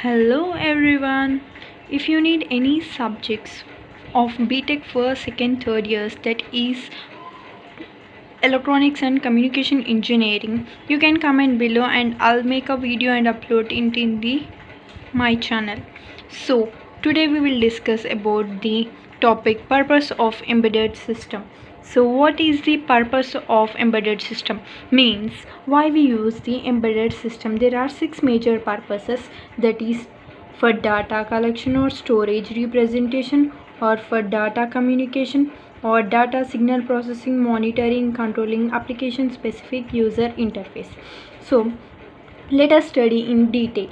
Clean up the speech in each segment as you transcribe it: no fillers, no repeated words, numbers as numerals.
Hello everyone. If you need any subjects of BTech first, second, third years, that is electronics and communication engineering, you can comment below and I'll make a video and upload it in the my channel. So today we will discuss about the topic purpose of embedded system. So what is the purpose of embedded system? Means why we use the embedded system. There are 6 major purposes, that is for data collection or storage representation, or for data communication, or data signal processing, monitoring, controlling application specific user interface. So let us study in detail.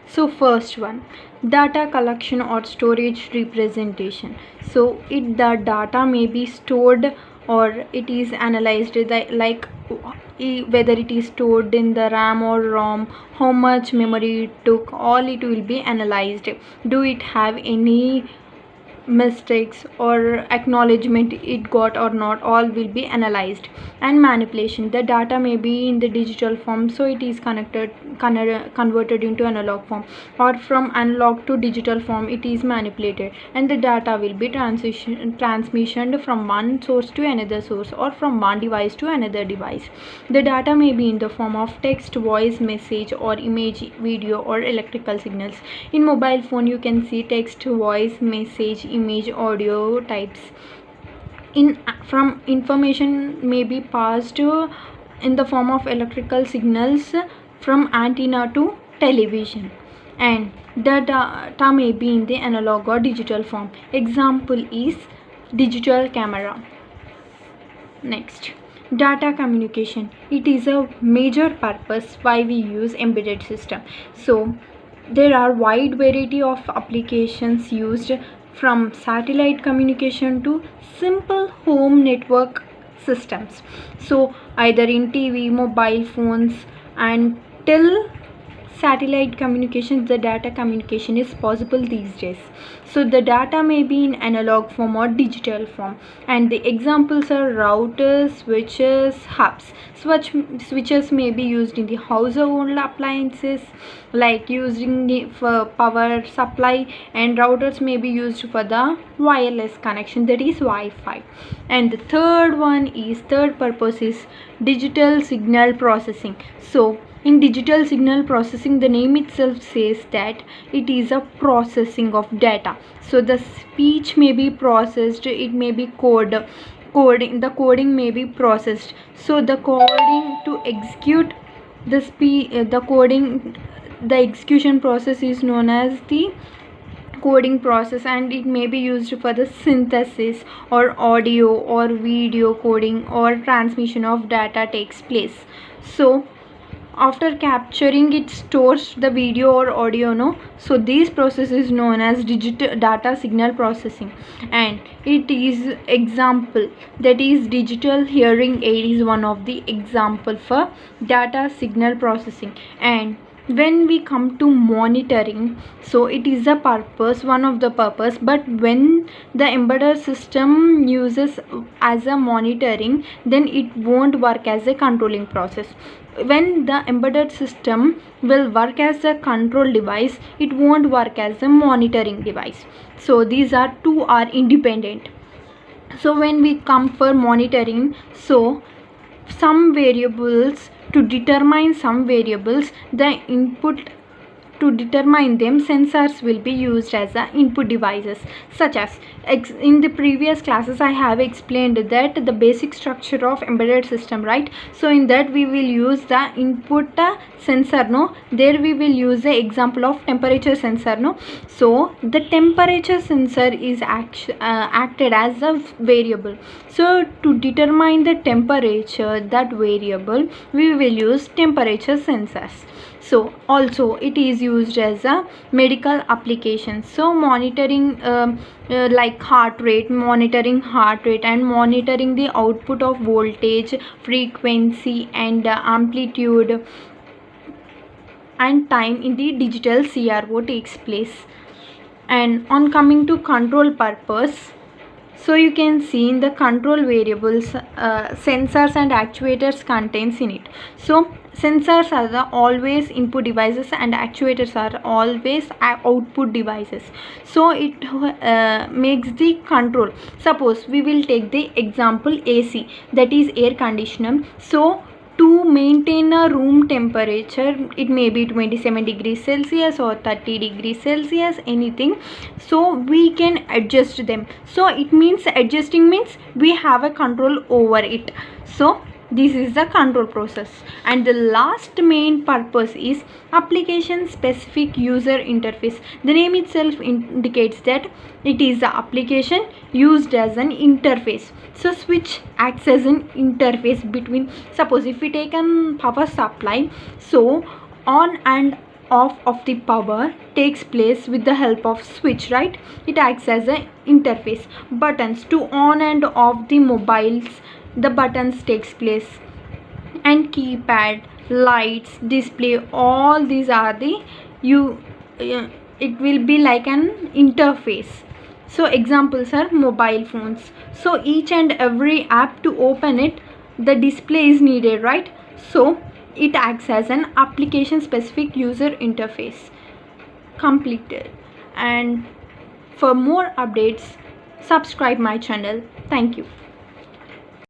So first one, data collection or storage representation. So the data may be stored or it is analyzed, like whether it is stored in the RAM or ROM, how much memory it took, all it will be analyzed. Do it have any mistakes or acknowledgement it got or not, all will be analyzed. And manipulation, the data may be in the digital form, so it is converted into analog form, or from analog to digital form it is manipulated, and the data will be transmission from one source to another source, or from one device to another device. The data may be in the form of text, voice, message, or image, video, or electrical signals. In mobile phone you can see text, voice, message, image, audio types. From information may be passed in the form of electrical signals from antenna to television, and the data may be in the analog or digital form. Example is digital camera. Next, data communication. It is a major purpose why we use embedded system. So there are wide variety of applications used, from satellite communication to simple home network systems. So either in TV, mobile phones, and till satellite communication, the data communication is possible these days. So the data may be in analog form or digital form, and the examples are routers, switches, hubs. Switches may be used in the household appliances, like using for power supply, and routers may be used for the wireless connection, that is Wi-Fi. And the third purpose is digital signal processing. So in digital signal processing, the name itself says that it is a processing of data. So the speech may be processed, it may be the coding may be processed. So the coding to execute the execution process is known as the coding process, and it may be used for the synthesis or audio or video coding or transmission of data takes place. So after capturing it stores the video or audio, so this process is known as digital data signal processing. And it is example, that is digital hearing aid is one of the example for data signal processing. And when we come to monitoring, so it is one of the purpose, but when the embedded system uses as a monitoring, then it won't work as a controlling process. When the embedded system will work as a control device, it won't work as a monitoring device. So these two are independent. So when we come for monitoring, so some variables, to determine some variables, the input, to determine them, sensors will be used as the input devices, such as in the previous classes I have explained that the basic structure of embedded system, right? So in that we will use the input sensor, there we will use the example of temperature sensor, so the temperature sensor is acted as a variable. So to determine the temperature, that variable, we will use temperature sensors. So also it is used as a medical application. So monitoring like monitoring heart rate and monitoring the output of voltage, frequency, and amplitude and time in the digital CRO takes place. And on coming to control purpose, So you can see in the control variables sensors and actuators contains in it. So sensors are the always input devices and actuators are always output devices. So it makes the control. Suppose we will take the example AC, that is air conditioner. So to maintain a room temperature, it may be 27 degrees Celsius or 30 degrees Celsius, anything, so we can adjust them. So it means adjusting means we have a control over it. So this is the control process. And the last main purpose is application specific user interface. The name itself indicates that it is the application used as an interface. So switch acts as an interface between, suppose if we take an power supply, so on and off of the power takes place with the help of switch, right? It acts as an interface. Buttons to on and off the mobiles, the buttons takes place, and keypad, lights, display, all these are the it will be like an interface. So examples are mobile phones. So each and every app, to open it, the display is needed, right? So it acts as an application specific user interface. Completed. And for more updates, subscribe my channel. Thank you.